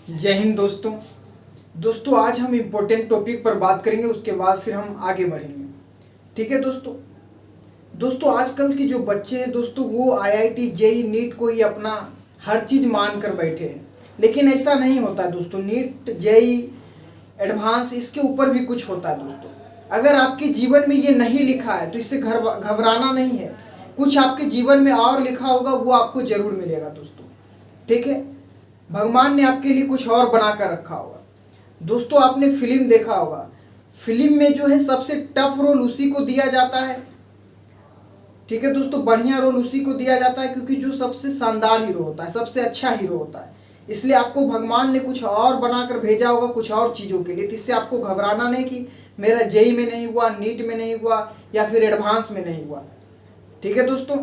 जय हिंद दोस्तों। आज हम इम्पोर्टेंट टॉपिक पर बात करेंगे, उसके बाद फिर हम आगे बढ़ेंगे। ठीक है दोस्तों आजकल के जो बच्चे हैं दोस्तों, वो आईआईटी जेई नीट को ही अपना हर चीज़ मान कर बैठे हैं, लेकिन ऐसा नहीं होता दोस्तों। नीट जेई एडवांस इसके ऊपर भी कुछ होता है दोस्तों। अगर आपके जीवन में ये नहीं लिखा है तो इससे घबराना नहीं है। कुछ आपके जीवन में और लिखा होगा, वो आपको जरूर मिलेगा दोस्तों। ठीक है, भगवान ने आपके लिए कुछ और बना कर रखा होगा दोस्तों। आपने फिल्म देखा होगा, फिल्म में जो है सबसे टफ रोल उसी को दिया जाता है। ठीक है दोस्तों, बढ़िया रोल उसी को दिया जाता है, क्योंकि जो सबसे शानदार हीरो होता है, सबसे अच्छा हीरो होता है। इसलिए आपको भगवान ने कुछ और बनाकर भेजा होगा, कुछ और चीज़ों के लिए। तो इससे आपको घबराना नहीं कि मेरा जेई में नहीं हुआ, नीट में नहीं हुआ, या फिर एडवांस में नहीं हुआ। ठीक है दोस्तों,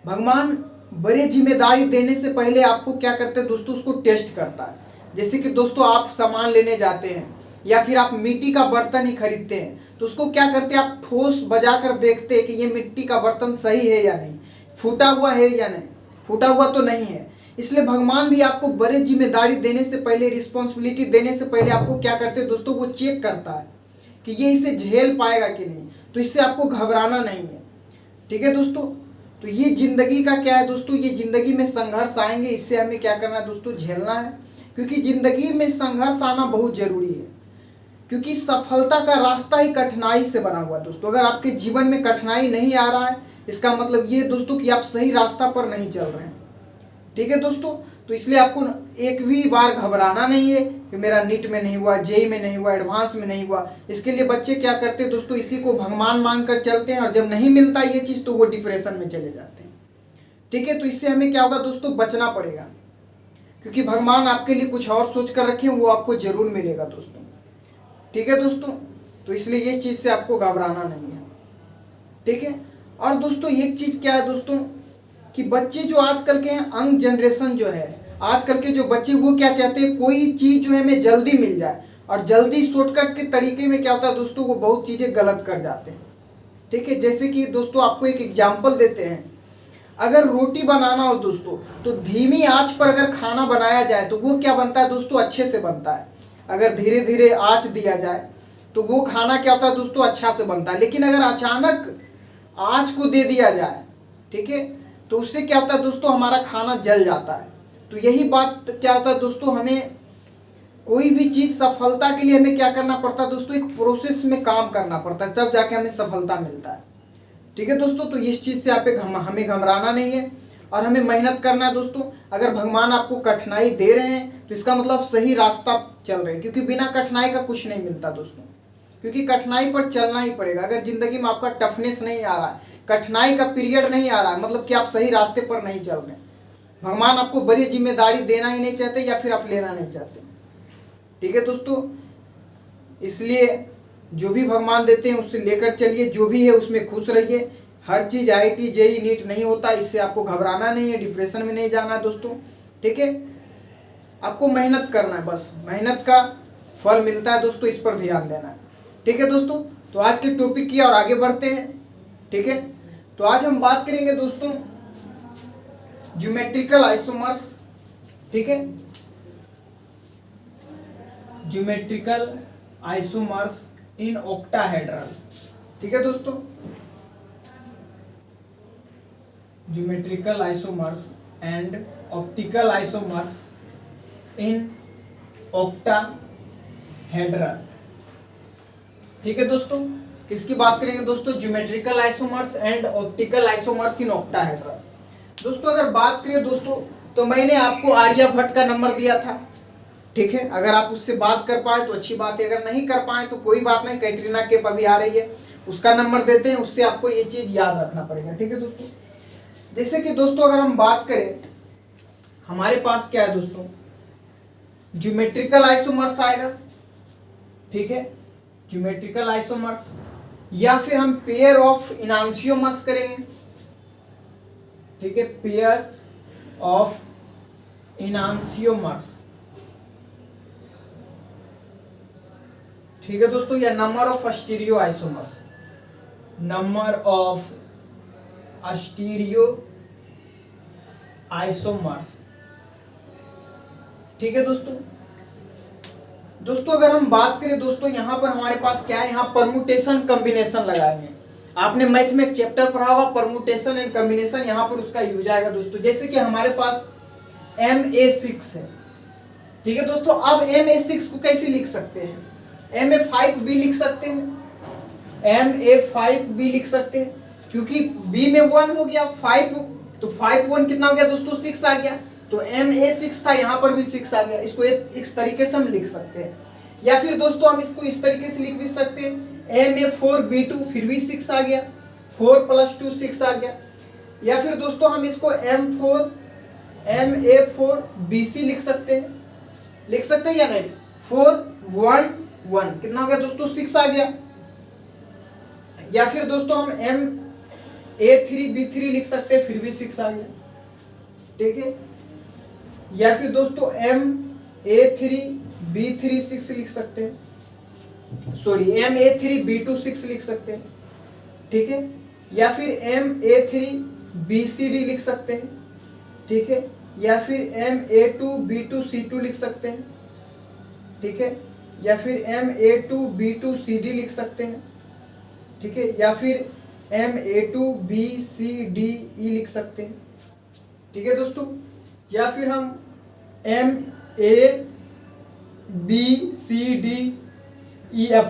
भगवान बड़े जिम्मेदारी देने से पहले आपको क्या करते हैं दोस्तों, उसको टेस्ट करता है। जैसे कि दोस्तों आप सामान लेने जाते हैं, या फिर आप मिट्टी का बर्तन ही खरीदते हैं, तो उसको क्या करते हैं, आप ठोस बजा कर देखते हैं कि ये मिट्टी का बर्तन सही है या नहीं, फूटा हुआ है या नहीं, फूटा हुआ तो नहीं है। इसलिए भगवान भी आपको बड़े जिम्मेदारी देने से पहले, रिस्पॉन्सिबिलिटी देने से पहले आपको क्या करते हैं दोस्तों, वो चेक करता है कि ये इसे झेल पाएगा कि नहीं। तो इससे आपको घबराना नहीं है। ठीक है दोस्तों, तो ये ज़िंदगी का क्या है दोस्तों, ये ज़िंदगी में संघर्ष आएंगे, इससे हमें क्या करना है दोस्तों, झेलना है। क्योंकि ज़िंदगी में संघर्ष आना बहुत ज़रूरी है, क्योंकि सफलता का रास्ता ही कठिनाई से बना हुआ है दोस्तों। अगर आपके जीवन में कठिनाई नहीं आ रहा है, इसका मतलब ये दोस्तों कि आप सही रास्ता पर नहीं चल रहे हैं। ठीक है दोस्तों, तो इसलिए आपको एक भी बार घबराना नहीं है कि मेरा नीट में नहीं हुआ, जेई में नहीं हुआ, एडवांस में नहीं हुआ। इसके लिए बच्चे क्या करते हैं दोस्तों, इसी को भगवान मानकर चलते हैं, और जब नहीं मिलता ये चीज़ तो वो डिप्रेशन में चले जाते हैं। ठीक है, तो इससे हमें क्या होगा दोस्तों, बचना पड़ेगा, क्योंकि भगवान आपके लिए कुछ और सोच कर रखे हैं, वो आपको जरूर मिलेगा दोस्तों। ठीक है दोस्तों, तो इसलिए ये चीज़ से आपको घबराना नहीं है। ठीक है, और दोस्तों एक चीज़ क्या है दोस्तों, कि बच्चे जो आजकल के हैं, यंग जनरेशन जो है, आजकल के जो बच्चे, वो क्या चाहते हैं, कोई चीज़ जो है हमें जल्दी मिल जाए, और जल्दी शॉर्टकट के तरीके में क्या होता है दोस्तों, वो बहुत चीज़ें गलत कर जाते हैं। ठीक है, जैसे कि दोस्तों आपको एक एग्जाम्पल देते हैं। अगर रोटी बनाना हो दोस्तों, तो धीमी आंच पर अगर खाना बनाया जाए तो वो क्या बनता है दोस्तों, अच्छे से बनता है। अगर धीरे धीरे आंच दिया जाए तो वो खाना क्या होता है दोस्तों, अच्छा से बनता है। लेकिन अगर अचानक आंच को दे दिया जाए, ठीक है, तो उससे क्या होता है दोस्तों, हमारा खाना जल जाता है। तो यही बात क्या होता है दोस्तों, हमें कोई भी चीज़ सफलता के लिए हमें क्या करना पड़ता है दोस्तों, एक प्रोसेस में काम करना पड़ता है, तब जाके हमें सफलता मिलता है। ठीक है दोस्तों, तो इस चीज़ से हमें घबराना नहीं है, और हमें मेहनत करना है दोस्तों। अगर भगवान आपको कठिनाई दे रहे हैं तो इसका मतलब सही रास्ता चल रहे हैं, क्योंकि बिना कठिनाई का कुछ नहीं मिलता दोस्तों, क्योंकि कठिनाई पर चलना ही पड़ेगा। अगर ज़िंदगी में आपका टफनेस नहीं आ रहा है, कठिनाई का पीरियड नहीं आ रहा है, मतलब कि आप सही रास्ते पर नहीं चल रहे। भगवान आपको बड़ी जिम्मेदारी देना ही नहीं चाहते, या फिर आप लेना नहीं चाहते। ठीक है दोस्तों, इसलिए जो भी भगवान देते हैं उससे लेकर चलिए, जो भी है उसमें खुश रहिए। हर चीज़ आईआईटी जेई नीट नहीं होता, इससे आपको घबराना नहीं है, डिप्रेशन में नहीं जाना है दोस्तों। ठीक है, आपको मेहनत करना है, बस मेहनत का फल मिलता है दोस्तों, इस पर ध्यान देना है। ठीक है दोस्तों, तो आज के टॉपिक की और आगे बढ़ते हैं। ठीक है, तो आज हम बात करेंगे दोस्तों ज्योमेट्रिकल आइसोमर्स। ठीक है, ज्योमेट्रिकल आइसोमर्स इन ऑक्टाहेड्रल। ठीक है दोस्तों, geometrical isomers and optical isomers in octahedral. ठीक है दोस्तों, किसकी बात करेंगे दोस्तों, geometrical isomers and optical isomers in octahedral. दोस्तों अगर बात करें दोस्तों, तो मैंने आपको आर्यभट्ट का नंबर दिया था। ठीक है, अगर आप उससे बात कर पाए तो अच्छी बात है, अगर नहीं कर पाए तो कोई बात नहीं, कैटरीना कैफ अभी आ रही है, उसका नंबर देते हैं, उससे आपको ये चीज़ याद रखना पड़ेगा। ठीक है दोस्तों, जैसे कि दोस्तों अगर हम बात करें, हमारे पास क्या है दोस्तों, ज्योमेट्रिकल आइसोमर्स आएगा। ठीक है, ज्योमेट्रिकल आइसोमर्स, या फिर हम पेयर ऑफ इनांशियोमर्स करेंगे। ठीक है, पेयर ऑफ इनांशियोमर्स। ठीक है दोस्तों, या number of stereo isomers, number of stereo isomers. ठीक है दोस्तों। दोस्तों अगर हम बात करें दोस्तों, यहाँ पर हमारे पास क्या है, यहाँ परमुटेशन कॉम्बिनेशन लगाएंगे। आपने मैथ में एक चैप्टर पढ़ा होगा परमुटेशन एंड कॉम्बिनेशन, यहाँ पर उसका यूज आएगा दोस्तों। जैसे कि हमारे पास MA6 है, ठीक है दोस्तों। अब MA6 को कैसे लिख सकते हैं, MA5 भी लिख सकते हैं, MA5 भी लिख सकते हैं, क्योंकि B में 1 हो गया, 5 तो 5 1 कितना हो गया दोस्तों, 6 आ गया। तो MA6 था, यहाँ पर भी 6 आ गया। इसको इस तरीके से हम लिख सकते हैं। या फिर दोस्तों हम इसको इस तरीके से लिख भी सकते हैं, MA4B2 फिर भी 6 आ गया, 4 + 2 6 आ गया। या फिर दोस्तों हम इसको MA4BC लिख सकते हैं, लिख सकते हैं या नहीं, 4 1 1 कितना हो गया दोस्तों, 6 आ गया। या फिर दोस्तों हम MA3B3 लिख सकते हैं, फिर भी 6 आ गया, ठीक है। या फिर दोस्तों MA3B3 6 लिख सकते हैं, सॉरी MA3B2 6 लिख सकते हैं, ठीक है। या फिर MA3BCD लिख सकते हैं, ठीक है। या फिर MA2B2C2 लिख सकते हैं, ठीक है। या फिर MA2B2CD लिख सकते हैं, ठीक है। या फिर MA2BCDE लिख सकते हैं, ठीक है दोस्तों। या फिर हम MABCDEF,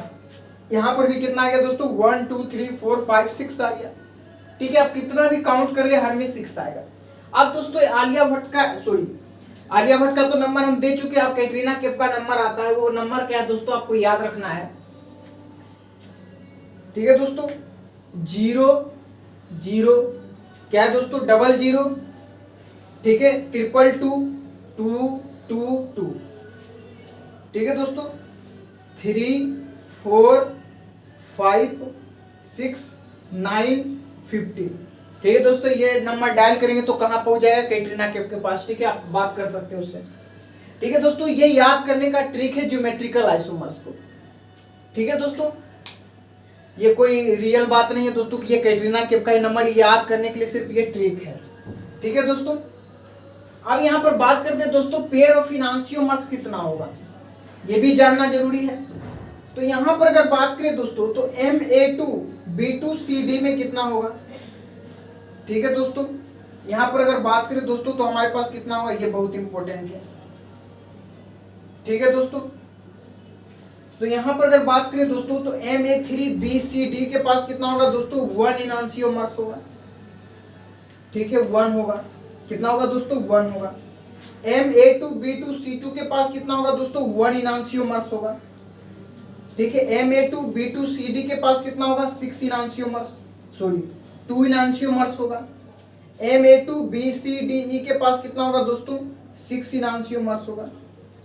यहाँ पर भी कितना आ गया दोस्तों, 1 2 3 4 5 6 आ गया, ठीक है। आप कितना भी काउंट कर ले, हर में 6 आएगा। अब दोस्तों आलिया भट्ट का तो नंबर हम दे चुके हैं। अब कैटरीना कैफ का नंबर आता है, वो नंबर क्या है दोस्तों, आपको याद रखना है, ठीक है दोस्तों। 0 0 क्या है दोस्तों, 00, ठीक है, 222 222, ठीक है दोस्तों। 3 4 5 6 9 50, ठीक है दोस्तों। ये नंबर डायल करेंगे तो कहाँ पहुंच जाएगा, कैटरीना कैफ के पास, ठीक है। आप बात कर सकते हो उससे, ठीक है दोस्तों। ये याद करने का ट्रिक है ज्योमेट्रिकल आइसोमर्स को, ठीक है दोस्तों। ये कोई रियल बात नहीं है दोस्तों कि ये कैटरीना कैफ का ही नंबर याद करने के लिए सिर्फ ये ट्रिक है, ठीक है दोस्तों। अब यहाँ पर बात करते हैं दोस्तों, पेयर ऑफ इनांशियोमर्स कितना होगा, ये भी जानना जरूरी है। तो यहाँ पर अगर बात करें दोस्तों, तो MA2B2CD में कितना होगा, ठीक है दोस्तों। यहाँ पर अगर बात करें दोस्तों, तो हमारे पास कितना होगा, ये बहुत इंपॉर्टेंट है, ठीक है दोस्तों। तो यहाँ पर अगर बात करें दोस्तों, तो MA3BCD के पास कितना होगा दोस्तों, 1 इनांशियोमर्स होगा, ठीक है, 1 होगा। कितना होगा दोस्तों, 1 होगा। MA2B2C2 के पास कितना होगा दोस्तों, 1 इनांशियोमर्स होगा, ठीक है। MA2B2CD के पास कितना होगा, 6 इनांशियोमर्स, सॉरी 2 इनांशियोमर्स होगा। MA2BCDE के पास कितना होगा दोस्तों, 6 इनांशियोमर्स होगा।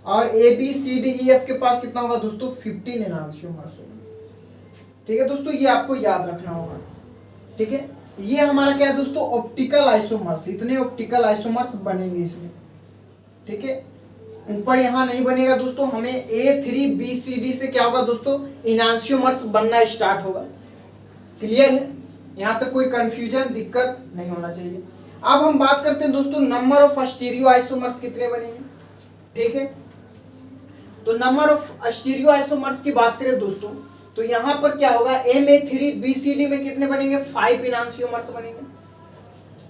और ABCDEF के पास कितना होगा दोस्तों, 15 इनांशियोमर्स होगा, ठीक है दोस्तों। ये आपको याद रखना होगा, ठीक है। ये हमारा क्या है दोस्तों, ऑप्टिकल आइसोमर्स, इतने ऑप्टिकल आइसोमर्स बनेंगे इसमें, ठीक है। ऊपर यहाँ नहीं बनेगा दोस्तों, हमें A3BCD से क्या होगा दोस्तों, इनांशियोमर्स बनना स्टार्ट होगा। क्लियर है, यहाँ तक कोई कंफ्यूजन दिक्कत नहीं होना चाहिए। अब हम बात करते हैं दोस्तों, नंबर ऑफ स्टीरियो आइसोमर्स कितने बनेंगे, ठीक है। तो नंबर ऑफ स्टीरियो आइसोमर्स की बात करें दोस्तों, तो यहाँ पर क्या होगा, MA3BCD में कितने बनेंगे, 5 इनांशियोमर्स बनेंगे,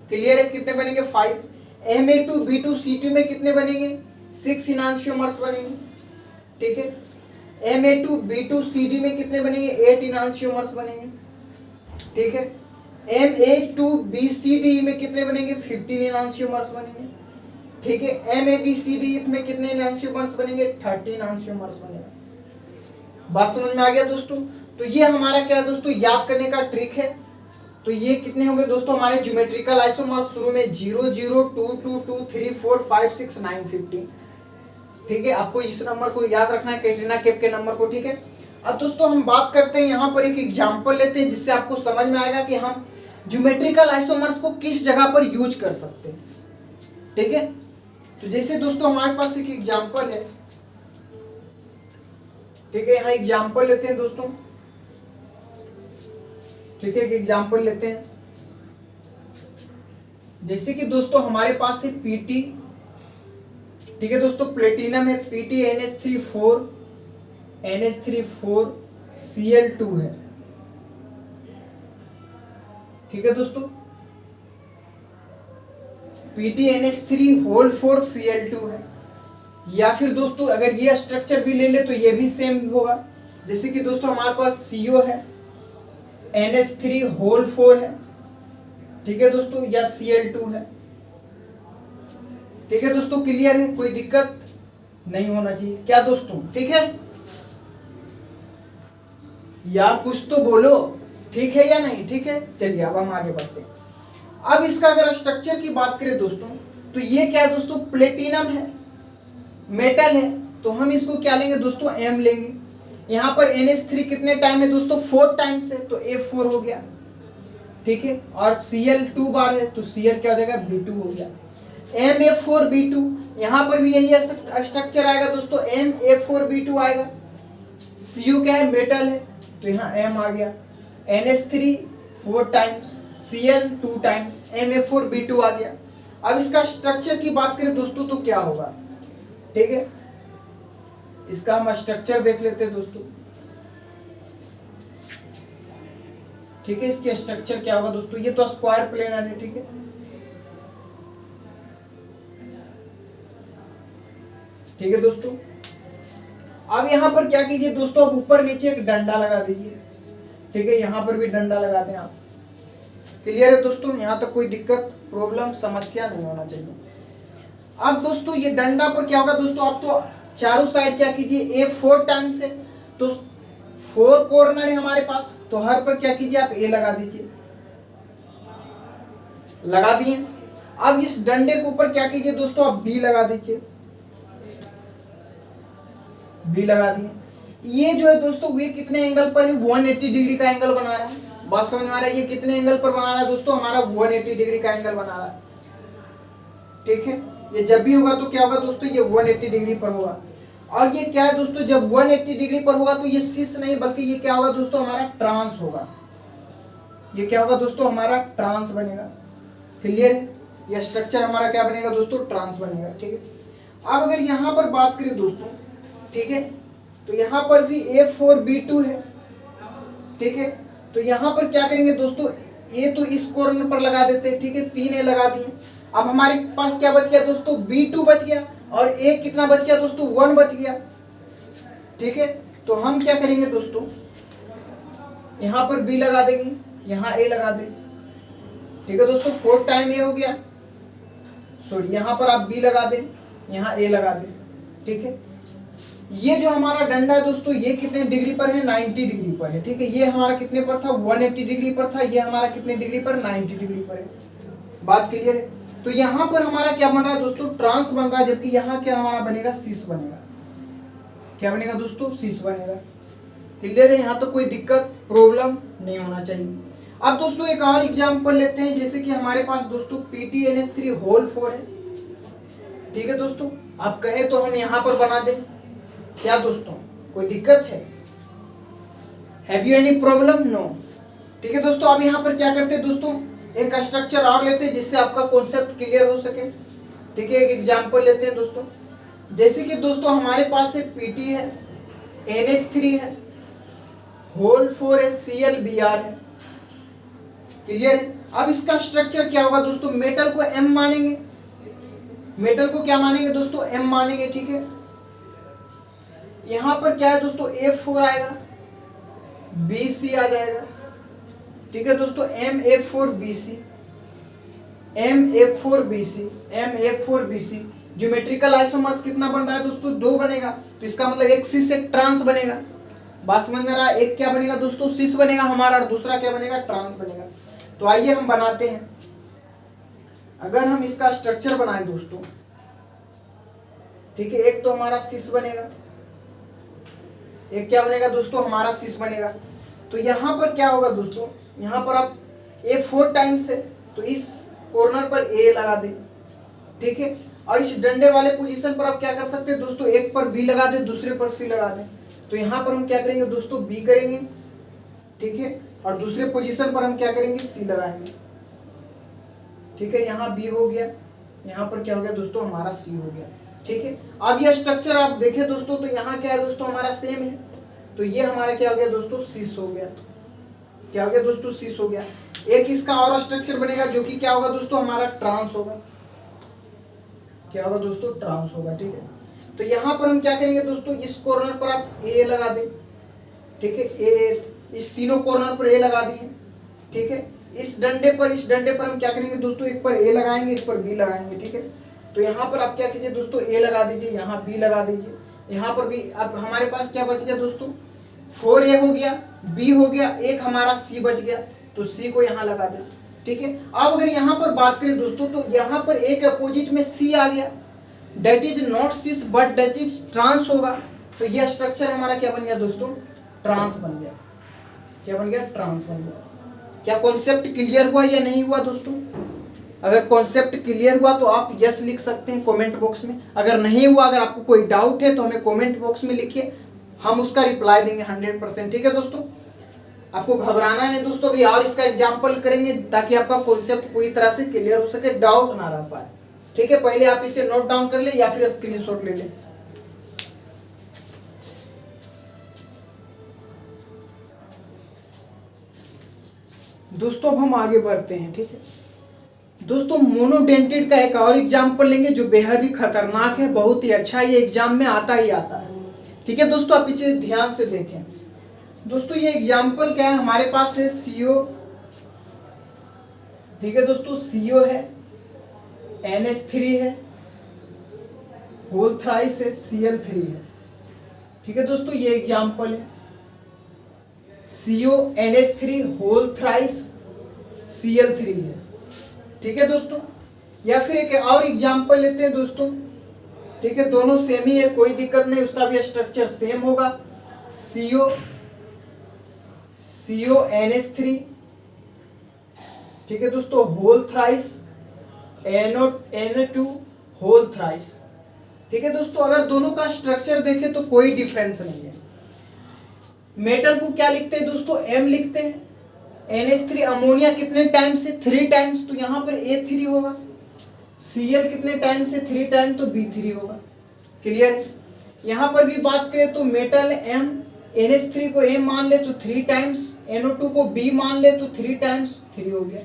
क्लियर है, कितने बनेंगे, 5। MA2B2C2 में कितने बनेंगे, 6 इनांशियोमर्स बनेंगे, ठीक है। MA2B2CD में कितने बनेंगे, 8 इनांशियोमर्स बनेंगे, ठीक है। MA2BCD में कितने बनेंगे, 15 इनांशियोमर्स बनेंगे, ठीक है। MABCD में कितने इनांशियोमर्स बनेंगे, 30 इनांशियोमर्स बनेंगे। बात समझ में आ गया दोस्तों। तो ये हमारा क्या है दोस्तों, याद करने का ट्रिक है। तो ये कितने होंगे दोस्तों, हमारे ज्योमेट्रिकल आइसोमर्स शुरू में 0 0 2 2 2 3 4 5 6 9 15, ठीक है। आपको इस नंबर को याद रखना है, कैटरीना कैफ के नंबर को, ठीक है। अब दोस्तों हम बात करते हैं, यहाँ पर एक एग्जाम्पल लेते हैं जिससे आपको समझ में आएगा कि हम ज्योमेट्रिकल आइसोमर्स को किस जगह पर यूज कर सकते हैं, ठीक है। तो जैसे दोस्तों हमारे पास एक एग्जाम्पल है, ठीक है। यहाँ एग्जाम्पल लेते हैं दोस्तों, ठीक है, एक एग्जाम्पल लेते हैं। जैसे कि दोस्तों हमारे पास है PT ठीक है दोस्तों, प्लेटिनम है PtNH3 4 NH3 4 Cl2 है। ठीक है दोस्तों, PtNH3 4 Cl2 है। या फिर दोस्तों अगर ये स्ट्रक्चर भी ले ले तो ये भी सेम होगा। जैसे कि दोस्तों हमारे पास CO है, NH3 है, ठीक है दोस्तों, या Cl2 है। ठीक है दोस्तों, क्लियर है, कोई दिक्कत नहीं होना चाहिए क्या दोस्तों? ठीक है यार, कुछ तो बोलो, ठीक है या नहीं? ठीक है, चलिए अब हम आगे बढ़ते हैं। अब इसका अगर स्ट्रक्चर की बात करें दोस्तों, तो ये क्या है दोस्तों? प्लेटिनम है, मेटल है, तो हम इसको क्या लेंगे दोस्तों? M लेंगे। यहाँ पर NH3 कितने टाइम है दोस्तों? 4 टाइम्स है, तो F4 हो गया। ठीक है, और Cl2 बार है, तो Cl क्या हो जाएगा? B2 हो गया। MF4B2, यहाँ पर भी यही स्ट्रक्चर आएगा दोस्तों, MF4B2 आएगा। CO क्या है? मेटल है, तो यहाँ M आ गया। NH3 4 times, Cl 2 times, MF4B2 आ गया। अब इसका स्ट्रक्चर की बात करें दोस्तों तो क्या होगा? ठीक है, इसका हम स्ट्रक्चर देख लेते हैं दोस्तों। ठीक है, इसके स्ट्रक्चर क्या होगा दोस्तों? ये तो स्क्वायर प्लेनर है। ठीक है, ठीक है दोस्तों, अब यहां पर क्या कीजिए दोस्तों? अब ऊपर नीचे एक डंडा लगा दीजिए। ठीक है, यहां पर भी डंडा लगा दें आप। क्लियर है दोस्तों? यहां तक कोई दिक्कत, प्रॉब्लम, समस्या नहीं होना चाहिए। अब दोस्तों ये डंडा पर क्या होगा दोस्तों? आप तो चारों साइड क्या कीजिए? A4 टाइम्स है, तो 4 कॉर्नर है हमारे पास, तो हर पर क्या कीजिए? आप A लगा दीजिए। लगा दिए। अब इस डंडे के ऊपर क्या कीजिए दोस्तों? आप B लगा दीजिए। B लगा दिए। ये जो है दोस्तों, ये कितने एंगल पर है? 180 डिग्री का एंगल बना रहा है। बात समझ में आ रहा है? ये कितने एंगल पर बना रहा है दोस्तों? हमारा 180 डिग्री का एंगल बना रहा है। ठीक है, ये जब भी होगा तो क्या होगा दोस्तों? ये 180 डिग्री पर होगा। और ये क्या है दोस्तों? जब 180 डिग्री पर होगा तो ये सिस नहीं, बल्कि ये क्या होगा दोस्तों? हमारा ट्रांस होगा। ये क्या होगा दोस्तों? हमारा ट्रांस बनेगा। क्लियर है? ये स्ट्रक्चर हमारा क्या बनेगा दोस्तों? ट्रांस बनेगा। ठीक है, अब अगर यहाँ पर बात करें दोस्तों, ठीक है, तो यहाँ पर भी F4B2 है। ठीक है, तो यहाँ पर क्या करेंगे दोस्तों? A तो इस कॉर्नर पर लगा देते हैं। ठीक है, 3 A लगा दिए। अब हमारे पास क्या बच गया दोस्तों? B2 बच गया, और A कितना बच गया दोस्तों? 1 बच गया। ठीक है, तो हम क्या करेंगे दोस्तों? यहाँ पर B लगा देंगे, यहाँ A लगा देंगे। ठीक है दोस्तों, 4 टाइम A हो गया, सॉरी यहाँ पर आप B लगा दें, यहाँ A लगा दें। ठीक है, ये जो हमारा डंडा है दोस्तों, ये कितने डिग्री पर है? 90 डिग्री पर है। ठीक है, ये हमारा कितने पर था? 180 डिग्री पर था। ये हमारा कितने डिग्री पर? 90 डिग्री पर है। बात क्लियर है? तो यहाँ पर हमारा क्या बन रहा है दोस्तों? ट्रांस बन रहा है, जबकि यहाँ क्या हमारा बनेगा? सिस बनेगा। क्या बनेगा दोस्तों? सिस बनेगा। क्लियर है? यहाँ तो कोई दिक्कत, प्रॉब्लम नहीं होना चाहिए। अब दोस्तों एक और एग्जाम्पल लेते हैं, जैसे कि हमारे पास दोस्तों PtNH3 है। ठीक है दोस्तों, आप कहे तो हम यहाँ पर बना दें क्या दोस्तों? कोई दिक्कत है? Have you any problem? No. ठीक है दोस्तों, अब यहाँ पर क्या करते हैं दोस्तों? एक स्ट्रक्चर और लेते हैं जिससे आपका कॉन्सेप्ट क्लियर हो सके। ठीक है, एक एग्जांपल लेते हैं दोस्तों। जैसे कि दोस्तों हमारे पास है Pt है, NH3 है, होल 4 है, ClBr है। क्लियर है? अब इसका स्ट्रक्चर क्या होगा दोस्तों? मेटल को M मानेंगे। मेटल को क्या मानेंगे दोस्तों? M मानेंगे। ठीक है, यहां पर क्या है दोस्तों? F4 आएगा, BC आ जाएगा। ठीक है दोस्तों, MF4BC, MF4BC। ज्योमेट्रिकल आइसोमर्स कितना बन रहा है दोस्तों? 2 बनेगा। तो इसका मतलब एक सिस एक ट्रांस बनेगा। बात समझ में आ रहा है? एक क्या बनेगा दोस्तों? सिस बनेगा हमारा, और दूसरा क्या बनेगा? ट्रांस बनेगा। तो आइए हम बनाते हैं। अगर हम इसका स्ट्रक्चर बनाए दोस्तों, ठीक है, एक तो हमारा सिस बनेगा, एक क्या बनेगा दोस्तों? हमारा सिस बनेगा। तो यहाँ पर क्या होगा दोस्तों? यहाँ पर आप A4 टाइम्स है, तो इस कॉर्नर पर A लगा दें। ठीक है, और इस डंडे वाले पोजीशन पर आप क्या कर सकते हैं दोस्तों? एक पर B लगा दें, दूसरे पर C लगा दें। तो यहाँ पर हम क्या करेंगे दोस्तों? B करेंगे। ठीक है, और दूसरे पोजीशन पर हम क्या करेंगे? C लगाएंगे। ठीक है, यहाँ B हो गया, यहाँ पर क्या हो गया दोस्तों? हमारा C हो गया। ठीक है। अब यह स्ट्रक्चर आप देखें दोस्तों तो यहाँ क्या है दोस्तों, हमारा सेम है, तो ये हमारा क्या हो गया दोस्तों, सिस हो गया। क्या हो गया दोस्तों, सिस हो गया। एक इसका और स्ट्रक्चर बनेगा जो कि क्या होगा दोस्तों, हमारा ट्रांस होगा। क्या होगा दोस्तों, ट्रांस होगा। ठीक है, तो यहाँ पर हम क्या करेंगे दोस्तों, इस कॉर्नर पर आप ए लगा दें। ठीक है, ए, इस तीनों कॉर्नर पर ए लगा दिए। ठीक है, इस डंडे पर हम क्या करेंगे दोस्तों, एक पर ए लगाएंगे, एक पर बी लगाएंगे। ठीक है, तो यहाँ पर आप क्या कीजिए दोस्तों, ए लगा दीजिए, यहाँ बी लगा दीजिए, यहाँ पर भी। अब हमारे पास क्या बच गया दोस्तों, 4a हो गया, b हो गया, एक हमारा c बच गया, तो c को यहाँ लगा दें। ठीक है, अब अगर यहाँ पर बात करें दोस्तों तो यहाँ पर एक अपोजिट में c आ गया, that is not cis but that is trans होगा, तो यह स्ट्रक्चर हमारा क्या बन गया दोस्तों, ट्रांस बन गया। क्या बन गया, ट्रांस बन गया। क्या कॉन्सेप्ट क्लियर हुआ या नहीं हुआ दोस्तों? अगर कॉन्सेप्ट क्लियर हुआ तो आप यस लिख सकते हैं कमेंट बॉक्स में। अगर नहीं हुआ, अगर आपको कोई डाउट है तो हमें कमेंट बॉक्स में लिखिए, हम उसका रिप्लाई देंगे 100%। ठीक है दोस्तों, आपको घबराना नहीं दोस्तों, भी और इसका एग्जाम्पल करेंगे ताकि आपका कॉन्सेप्ट पूरी तरह से क्लियर हो सके, डाउट ना रह पाए। ठीक है, पहले आप इसे नोट डाउन कर ले या फिर स्क्रीनशॉट ले लें। दोस्तों अब हम आगे बढ़ते हैं। ठीक है दोस्तों, मोनोडेंटेड का एक और एग्जाम्पल लेंगे जो बेहद ही खतरनाक है, बहुत ही अच्छा, ये एग्जाम में आता ही आता है। ठीक है दोस्तों, आप पीछे ध्यान से देखें। दोस्तों ये एग्जाम्पल क्या है, हमारे पास है CO। ठीक है दोस्तों, CO है, NH3 है, होल थ्राइस है, Cl3 है। ठीक है दोस्तों, ये एग्जाम्पल है, CO NH3 whole thrice Cl3 है। ठीक है दोस्तों, या फिर एक और एग्जाम्पल लेते हैं दोस्तों। ठीक है, दोनों सेम ही है, कोई दिक्कत नहीं, उसका भी स्ट्रक्चर सेम होगा, CO NH3। ठीक है दोस्तों, whole thrice NO2 whole thrice. ठीक है दोस्तों, अगर दोनों का स्ट्रक्चर देखें तो कोई डिफरेंस नहीं है। मेटल को क्या लिखते हैं दोस्तों, M लिखते हैं। NH3 अमोनिया कितने टाइम्स से, 3 टाइम्स, तो यहाँ पर A3 होगा। Cl कितने टाइम्स से, 3 टाइम, तो B3 होगा। क्लियर? यहाँ पर भी बात करें तो मेटल M, NH3 को M मान ले तो 3 टाइम्स, NO2 को B मान ले तो 3 टाइम्स, 3 हो गया।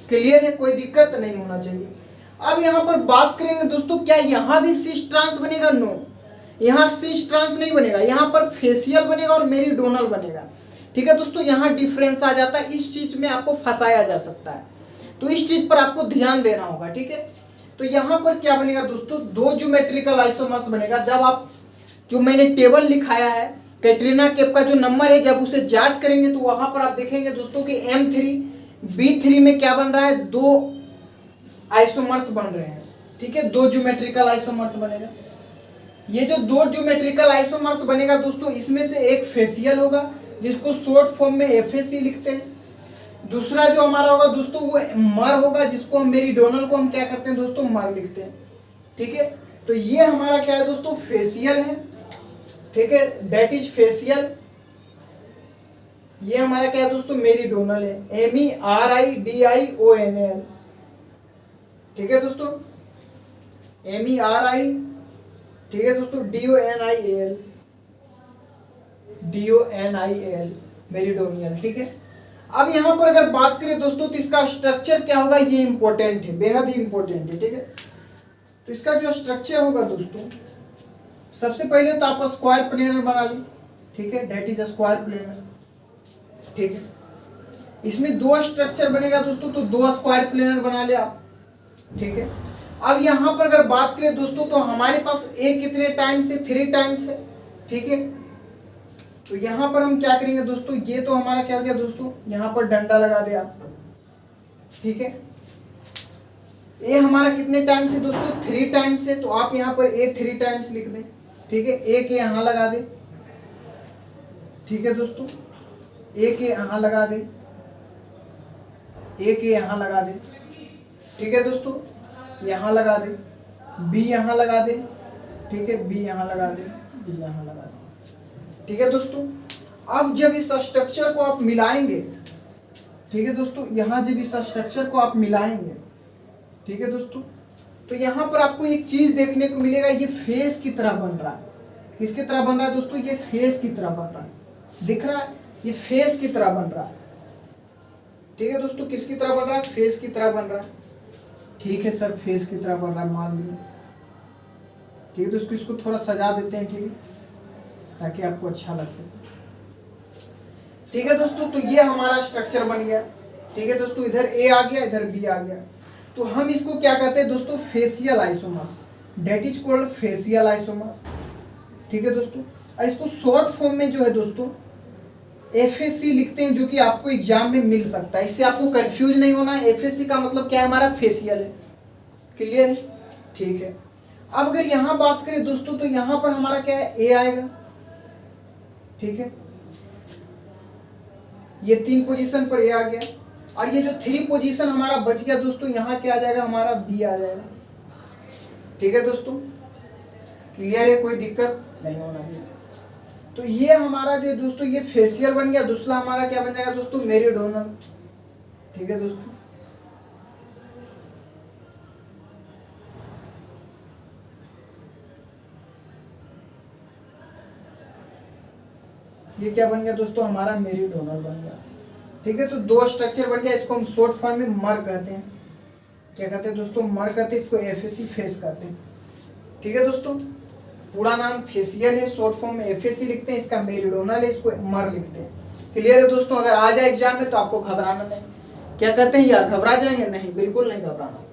क्लियर है, कोई दिक्कत नहीं होना चाहिए। अब यहाँ पर बात करेंगे दोस्तों, क्या यहाँ भी सिस ट्रांस बनेगा? नो, यहाँ सिस ट्रांस नहीं बनेगा, यहाँ पर फेसियल बनेगा और मेरिडोनल बनेगा। ठीक है दोस्तों, यहाँ डिफरेंस आ जाता है, इस चीज में आपको फंसाया जा सकता है, तो इस चीज पर आपको ध्यान देना होगा। ठीक है, तो यहाँ पर क्या बनेगा दोस्तों, 2 ज्योमेट्रिकल आइसोमर्स बनेगा। जब आप जो मैंने टेबल लिखाया है कैटरीना कैफ का जो नंबर है, जब उसे जांच करेंगे तो वहां पर आप देखेंगे दोस्तों कि M3 B3 में क्या बन रहा है, 2 आइसोमर्स बन रहे हैं। ठीक है, 2 ज्योमेट्रिकल आइसोमर्स बनेगा। ये जो 2 ज्योमेट्रिकल आइसोमर्स बनेगा दोस्तों, इसमें से एक फेसियल होगा जिसको शॉर्ट फॉर्म में FAC लिखते हैं। दूसरा जो हमारा होगा दोस्तों वो मर होगा, जिसको हम मेरिडोनल को हम क्या करते हैं दोस्तों, मर लिखते हैं। ठीक है, तो ये हमारा क्या है दोस्तों, फेसियल है। ठीक है, दैट इज फेसियल। ये हमारा क्या है दोस्तों, मेरिडोनल है, MERIDIONAL। ठीक है दोस्तों, MERI, ठीक है दोस्तों, DONIAL मेरिडोनियल। ठीक है, अब यहाँ पर अगर बात करें दोस्तों तो इसका स्ट्रक्चर क्या होगा, ये इंपॉर्टेंट है, बेहद ही इंपॉर्टेंट है। ठीक है, तो इसका जो स्ट्रक्चर होगा दोस्तों, सबसे पहले तो आप स्क्वायर प्लेनर बना ली। ठीक है, दैट इज स्क्वायर प्लेनर। ठीक है, इसमें 2 स्ट्रक्चर बनेगा दोस्तों, तो 2 स्क्वायर प्लेनर बना ले आप। ठीक है, अब यहाँ पर अगर बात करें दोस्तों तो हमारे पास A कितने टाइम्स है, 3 टाइम्स है। ठीक है, तो यहाँ पर हम क्या करेंगे दोस्तों, ये तो हमारा क्या हो गया दोस्तों, यहाँ पर डंडा लगा दे आप। ठीक है, A हमारा कितने टाइम्स है दोस्तों, 3 टाइम्स है, तो आप यहाँ पर A 3 टाइम्स लिख दें। ठीक है, A के यहाँ लगा दे। ठीक है दोस्तों, A के यहाँ लगा दे, A के यहाँ लगा दे। ठीक है दोस्तों, यहाँ लगा दे, B यहाँ लगा दे। ठीक है, B यहाँ लगा दे, B यहाँ लगा दे। ठीक है दोस्तों, अब जब इस स्ट्रक्चर को आप मिलाएंगे, ठीक है दोस्तों, यहाँ जब इस स्ट्रक्चर को आप मिलाएंगे, ठीक है दोस्तों, तो यहाँ पर आपको एक चीज देखने को मिलेगा, ये फेस की तरह बन रहा है। किसकी तरह बन रहा है दोस्तों? ये फेस की तरह बन रहा है। दिख रहा है? ये फेस की तरह बन रहा है। ठीक है दोस्तों, किसकी तरह बन रहा है? फेस की तरह बन रहा है। ठीक है सर, फेस की तरह बन रहा है, मान लीजिए। ठीक है दोस्तों, इसको थोड़ा सजा देते हैं, ठीक है, ताकि आपको अच्छा लग सके। ठीक है दोस्तों, तो ये हमारा स्ट्रक्चर बन गया। ठीक है दोस्तों, इधर ए आ गया, इधर बी आ गया। तो हम इसको क्या कहते हैं दोस्तों? Facial isomers, that is called facial isomer. ठीक है दोस्तों, और इसको शॉर्ट फॉर्म में जो है दोस्तों एफएससी लिखते हैं, जो कि आपको एग्जाम में मिल सकता है। इससे आपको कंफ्यूज नहीं होना है। एफएससी का मतलब क्या है? हमारा फेशियल है। क्लियर? ठीक है। अब अगर यहाँ बात करें दोस्तों, तो यहाँ पर हमारा क्या है? ए आएगा। ठीक है, ये 3 पोजीशन पर ए आ गया, और ये जो 3 पोजीशन हमारा बच गया दोस्तों, यहाँ क्या आ जाएगा? हमारा बी आ जाएगा। ठीक है दोस्तों, क्लियर है? कोई दिक्कत नहीं होना चाहिए। तो ये हमारा जो है दोस्तों, ये फेशियल बन गया। दूसरा हमारा क्या बन जाएगा दोस्तों? मेरिडोनल। ठीक है दोस्तों, ये क्या बन गया दोस्तों? हमारा मेरिडोनल बन गया। ठीक है, तो 2 स्ट्रक्चर बन गया। इसको हम शॉर्ट फॉर्म में मर कहते हैं। क्या कहते हैं दोस्तों? मर कहते हैं। इसको एफएससी फेस कहते हैं। ठीक है दोस्तों, पूरा नाम फेशियल है, शॉर्ट फॉर्म में एफएससी लिखते हैं। इसका मेरिडोनल है, इसको मर लिखते हैं। क्लियर है दोस्तों? अगर आ जाए एग्जाम में तो आपको घबराना नहीं। क्या कहते हैं यार, घबरा जाएंगे? नहीं, बिल्कुल नहीं घबराना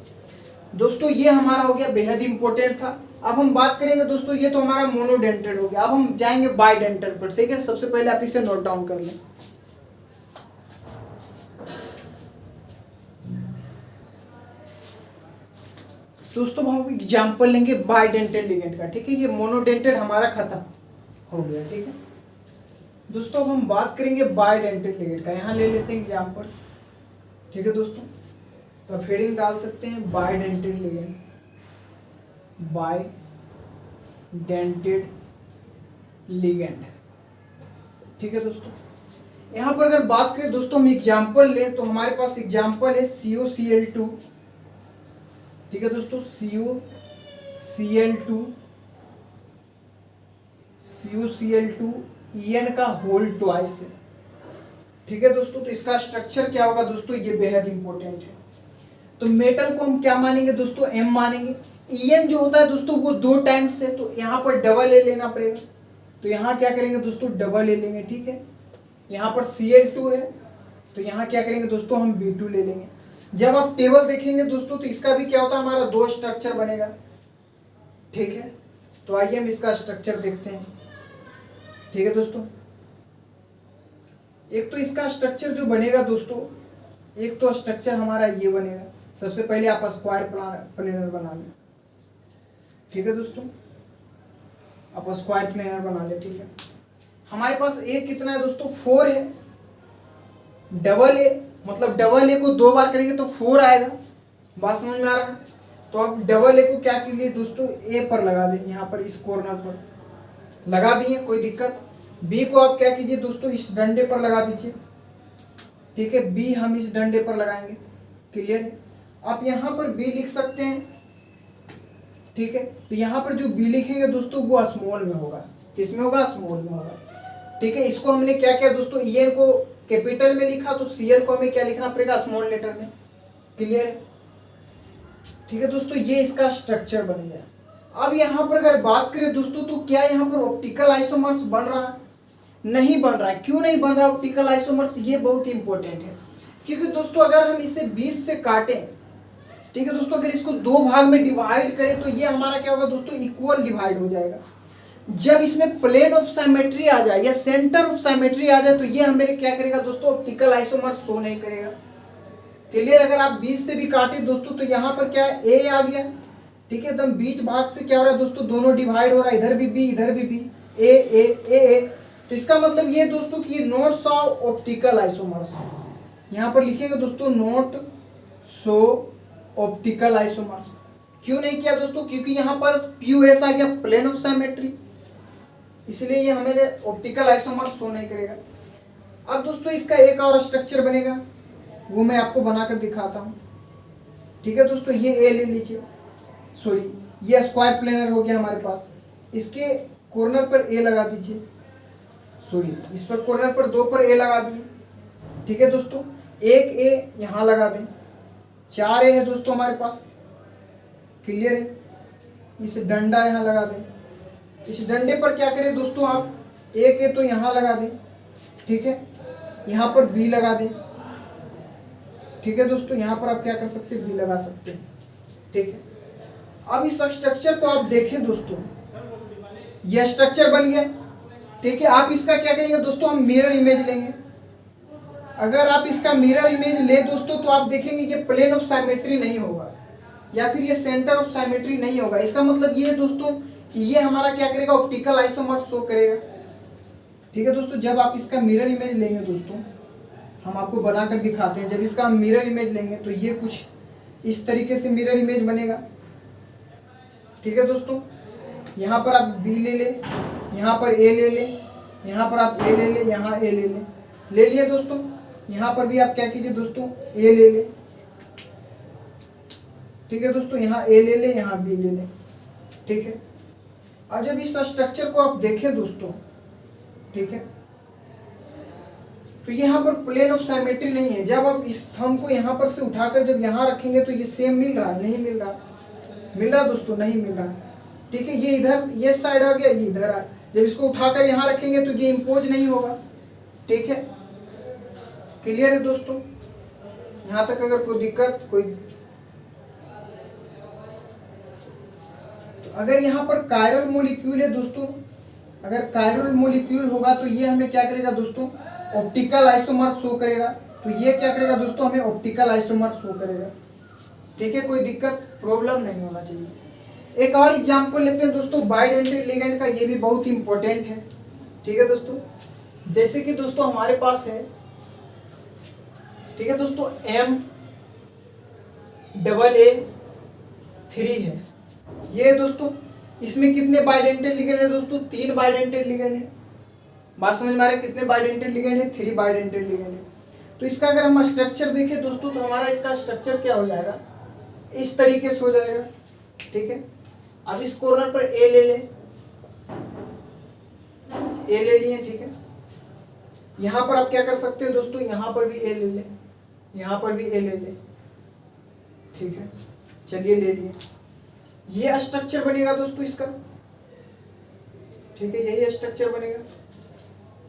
दोस्तों। ये हमारा हो गया, बेहद इंपॉर्टेंट था। अब हम बात करेंगे दोस्तों, ये तो हमारा मोनोडेंटेड हो गया। अब हम जाएंगे बाइडेंटेड पर। ठीक है, सबसे पहले आप इसे नोट डाउन कर लें। दोस्तों हम एग्जाम्पल लेंगे बाइडेंटेड लिगेंड का। ठीक है, ये मोनोडेंटेड हमारा खत्म हो गया। ठीक है दोस्तों, अब हम बात करेंगे बाइडेंटेड लिगेंड का। यहाँ ले लेते हैं एग्जाम्पल। ठीक है दोस्तों, तो आप हेडिंग डाल सकते हैं बाइडेंटेड लिगेंड, बाइडेंटेड लिगेंड। ठीक है दोस्तों, यहाँ पर अगर बात करें दोस्तों, हम एग्जाम्पल लें तो हमारे पास एग्जाम्पल है CuCl2। ठीक है दोस्तों, CuCl2 En का होल ट्वाइस है। ठीक है दोस्तों, तो इसका स्ट्रक्चर क्या होगा दोस्तों? ये बेहद इंपॉर्टेंट है। तो मेटल को हम क्या मानेंगे दोस्तों? M मानेंगे। En जो होता है दोस्तों, वो 2 टाइम्स है, तो यहाँ पर डबल ए लेना पड़ेगा। तो यहाँ क्या करेंगे दोस्तों? डबल ए लेंगे। ठीक है, यहाँ पर Cl2 है, तो यहाँ क्या करेंगे दोस्तों? हम B2 ले लेंगे। जब आप टेबल देखेंगे दोस्तों, तो इसका भी क्या होता है? हमारा 2 स्ट्रक्चर बनेगा। ठीक है, तो आइए हम इसका स्ट्रक्चर देखते हैं। ठीक है दोस्तों, एक तो इसका स्ट्रक्चर जो बनेगा दोस्तों, एक तो स्ट्रक्चर हमारा ये बनेगा। सबसे पहले आप स्क्वायर प्लेनर बना लें। ठीक है दोस्तों, आप स्क्वायर प्लेनर बना ले। ठीक है, हमारे पास ए कितना है दोस्तों? 4 है। डबल ए मतलब डबल ए को 2 बार करेंगे तो 4 आएगा। बात समझ में आ रहा है? तो आप डबल ए को क्या कीजिए दोस्तों? ए पर लगा दें, यहाँ पर इस कॉर्नर पर लगा दिए, कोई दिक्कत। बी को आप क्या कीजिए दोस्तों? इस डंडे पर लगा दीजिए। ठीक है, बी हम इस डंडे पर लगाएंगे। क्लियर है? आप यहाँ पर बी लिख सकते हैं। ठीक है, तो यहाँ पर जो बी लिखेंगे दोस्तों, वो स्मॉल में होगा। किस में होगा? स्मॉल में होगा। ठीक है, इसको हमने क्या किया दोस्तों? EN को कैपिटल में लिखा, तो Cl को हमें क्या लिखना पड़ेगा? स्मॉल लेटर में। क्लियर है? ठीक है दोस्तों, ये इसका स्ट्रक्चर बन गया। अब यहाँ पर अगर बात करें दोस्तों, तो क्या यहाँ पर ऑप्टिकल आइसोमर्स बन रहा है? नहीं बन रहा है। क्यों नहीं बन रहा ऑप्टिकल आइसोमर्स? ये बहुत इंपॉर्टेंट है, क्योंकि दोस्तों अगर हम इसे 20 से काटें, ठीक है दोस्तों, अगर इसको 2 भाग में डिवाइड करें, तो ये हमारा क्या होगा दोस्तों? इक्वल डिवाइड हो जाएगा। जब इसमें प्लेन ऑफ सिमेट्री आ जाए या सेंटर ऑफ सिमेट्री आ जाए, तो ये हमें क्या करेगा दोस्तों? ऑप्टिकल आइसोमर शो नहीं करेगा। क्लियर? अगर आप 20 से भी काटे दोस्तों, तो यहाँ पर क्या है? ए आ गया। ठीक है, एकदम बीच भाग से क्या हो रहा है दोस्तों? दोनों डिवाइड हो रहा है, इधर भी बी, इधर भी बी, ए ए ए ए। तो इसका मतलब ये दोस्तों कि ये नोट्स ऑफ ऑप्टिकल आइसोमर्स, यहाँ पर लिखेंगे दोस्तों नोट सो ऑप्टिकल आइसोमर्स। क्यों नहीं किया दोस्तों? क्योंकि यहाँ पर POS आ गया, प्लेन ऑफ सिमेट्री, इसलिए ये हमें ऑप्टिकल आइसोमर शो नहीं करेगा। अब दोस्तों इसका एक और स्ट्रक्चर बनेगा, वो मैं आपको बनाकर दिखाता हूँ। ठीक है दोस्तों, ये ए ले लीजिए। सॉरी ये स्क्वायर प्लेनर हो गया हमारे पास। इसके कॉर्नर पर ए लगा दीजिए, सॉरी इस पर कॉर्नर पर 2 पर ए लगा दिए। ठीक है दोस्तों, एक ए यहाँ लगा दें, 4 ए है दोस्तों हमारे पास, क्लियर है। इस डंडा यहाँ लगा दें, इस डंडे पर क्या करें दोस्तों आप, एक ए तो यहाँ लगा दें, ठीक है, यहाँ पर बी लगा दें। ठीक है दोस्तों, यहाँ पर आप क्या कर सकते हैं, बी लगा सकते हैं। ठीक है, अब इस स्ट्रक्चर को आप देखें दोस्तों, यह स्ट्रक्चर बन गया। ठीक है, आप इसका क्या करेंगे दोस्तों, हम मिरर इमेज लेंगे। अगर आप इसका मिरर इमेज ले दोस्तों तो आप देखेंगे ये प्लेन ऑफ साइमेट्री नहीं होगा, या फिर ये सेंटर ऑफ साइमेट्री नहीं होगा। इसका मतलब ये है दोस्तों कि ये हमारा क्या करेगा, ऑप्टिकल आइसोमर शो करेगा। ठीक है दोस्तों, जब आप इसका मिरर इमेज लेंगे दोस्तों, हम आपको बनाकर दिखाते हैं। जब इसका हम मिरर इमेज लेंगे तो ये कुछ इस तरीके से मिरर इमेज बनेगा। ठीक है दोस्तों, यहाँ पर आप बी ले लें, यहाँ पर ए ले लें, यहाँ पर आप ए ले लें, यहाँ ए ले लिए दोस्तों। यहाँ पर भी आप क्या कीजिए दोस्तों, ए ले लें। ठीक है दोस्तों, यहाँ ए ले लें, यहाँ बी ले लें। ठीक है, अब जब इस स्ट्रक्चर को आप देखें दोस्तों, ठीक है, तो यहाँ पर प्लेन ऑफ साइमेट्री नहीं है। जब आप इस थंब को यहाँ पर से उठाकर जब यहाँ रखेंगे तो ये सेम मिल रहा है, नहीं मिल रहा, मिल रहा दोस्तों, नहीं मिल रहा। ठीक है, ये इधर ये साइड आ गया, ये इधर आ। जब इसको उठाकर यहाँ रखेंगे तो ये इम्पोज नहीं होगा। ठीक है, क्लियर है दोस्तों। यहाँ तक अगर कोई दिक्कत कोई, तो अगर यहाँ पर कायरल मॉलिक्यूल है दोस्तों, अगर कायरल मॉलिक्यूल होगा तो ये हमें क्या करेगा दोस्तों, ऑप्टिकल आइसोमर शो करेगा। तो ये क्या करेगा दोस्तों, हमें ऑप्टिकल आइसोमर शो करेगा। ठीक है, कोई दिक्कत प्रॉब्लम नहीं होना चाहिए। एक और एग्जांपल लेते हैं दोस्तों बाइडेंटेड लिगेंड का, ये भी बहुत इंपॉर्टेंट है। ठीक है दोस्तों, जैसे कि दोस्तों हमारे पास है, ठीक है दोस्तों, MAA3 है ये दोस्तों। इसमें कितने बाइडेंटेड लिगेंड है दोस्तों, 3 बाइडेंटेड लिगेंड है। बात समझ में आ रहा है, कितने बाइडेंटेड लिगेंड है, 3 बाइडेंटेड लिगेंड है। तो इसका अगर हम स्ट्रक्चर देखें दोस्तों तो हमारा इसका स्ट्रक्चर क्या हो जाएगा, इस तरीके से हो जाएगा। ठीक है, अब इस कॉर्नर पर ए ले लें, ए ले लिए। ठीक है, यहाँ पर आप क्या कर सकते हैं दोस्तों, यहाँ पर भी ए ले लें, यहाँ पर भी ए ले लें। ठीक है, चलिए ले लिए, ये स्ट्रक्चर बनेगा दोस्तों इसका। ठीक है, यही स्ट्रक्चर बनेगा।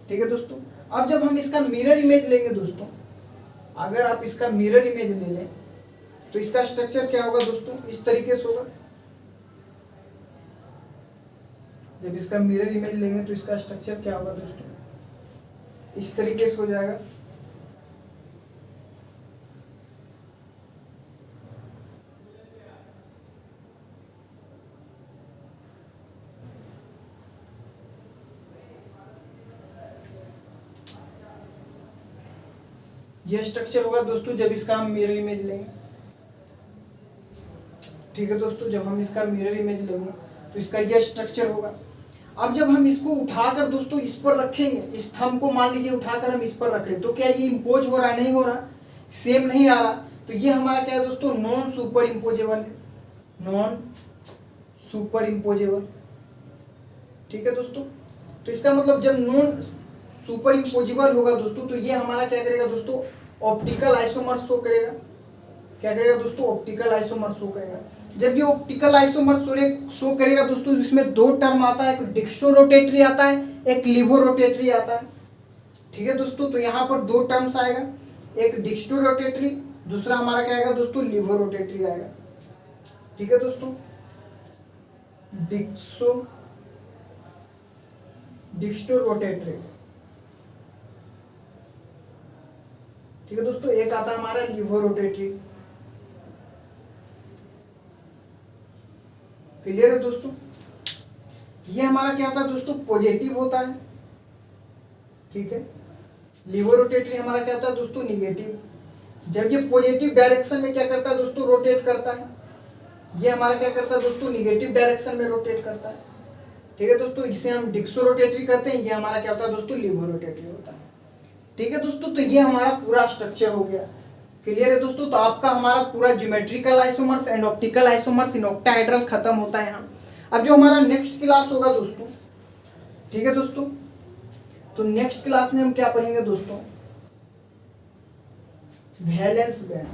ठीक है दोस्तों, अब जब हम इसका मिरर इमेज लेंगे दोस्तों, अगर आप इसका मिरर इमेज ले लें तो इसका स्ट्रक्चर क्या होगा दोस्तों, इस तरीके से होगा। जब इसका मिरर इमेज लेंगे तो इसका स्ट्रक्चर क्या होगा दोस्तों, इस तरीके से हो जाएगा। यह स्ट्रक्चर होगा दोस्तों जब इसका हम मिरर इमेज लेंगे। ठीक है दोस्तों, जब हम इसका मिरर इमेज लेंगे तो इसका यह स्ट्रक्चर होगा। अब जब हम इसको उठाकर दोस्तों इस पर रखेंगे, इस थंब को मान लीजिए उठाकर हम इस पर रख रहे, तो क्या ये इम्पोज हो रहा है, नहीं हो रहा, सेम नहीं आ रहा। तो ये हमारा क्या है दोस्तों, नॉन सुपर इम्पोजेबल है, नॉन सुपर इम्पोजेबल। ठीक है दोस्तों, तो इसका मतलब जब नॉन सुपर इम्पोजेबल होगा दोस्तों तो ये हमारा क्या करेगा दोस्तों, ऑप्टिकल आइसोमर शो करेगा। क्या करेगा दोस्तों, ऑप्टिकल आइसोमर शो करेगा। जब ये ऑप्टिकल आइसोमर शो करेगा दोस्तों, इसमें 2 टर्म आता है, एक डिक्सो रोटेटरी आता है, एक लिवो रोटेटरी आता है। ठीक है दोस्तों, तो यहाँ पर 2 टर्म्स आएगा, एक डिक्सो रोटेटरी, दूसरा हमारा क्या आएगा दोस्तों, लिवो रोटेटरी आएगा। ठीक है दोस्तों, डिक्सो रोटेटरी। ठीक है दोस्तों, एक आता है हमारा लिवो रोटेटरी। क्लियर है दोस्तों, ये हमारा क्या होता है दोस्तों, पॉजिटिव होता है। ठीक है, लिवो रोटेटरी हमारा क्या होता है दोस्तों, निगेटिव। जब ये पॉजिटिव डायरेक्शन में क्या करता है दोस्तों, रोटेट करता है। ये हमारा क्या करता है दोस्तों, निगेटिव डायरेक्शन में रोटेट करता है। ठीक है दोस्तों, जिसे हम डिक्सो रोटेटरी कहते हैं, ये हमारा क्या होता है दोस्तों, लिवो रोटेटरी होता है। ठीक है दोस्तों, तो ये हमारा पूरा स्ट्रक्चर हो गया। क्लियर है दोस्तों। तो आपका हमारा पूरा geometrical isomers and optical isomers in octahedral खत्म होता है यहाँ। अब जो हमारा नेक्स्ट क्लास होगा दोस्तों, ठीक है दोस्तों, तो नेक्स्ट क्लास में हम क्या पढ़ेंगे दोस्तों, वैलेंस बैंड।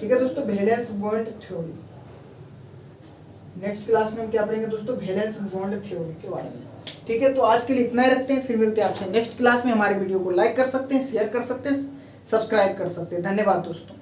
ठीक है दोस्तों, valence bond theory. Next class में हम क्या पढ़ेंगे दोस्तों, वैलेंस बॉन्ड थ्योरी के बारे में। ठीक है, तो आज के लिए इतना ही रखते हैं, फिर मिलते हैं आपसे नेक्स्ट क्लास में। हमारे वीडियो को लाइक कर सकते हैं, शेयर कर सकते हैं, सब्सक्राइब कर सकते हैं। धन्यवाद दोस्तों।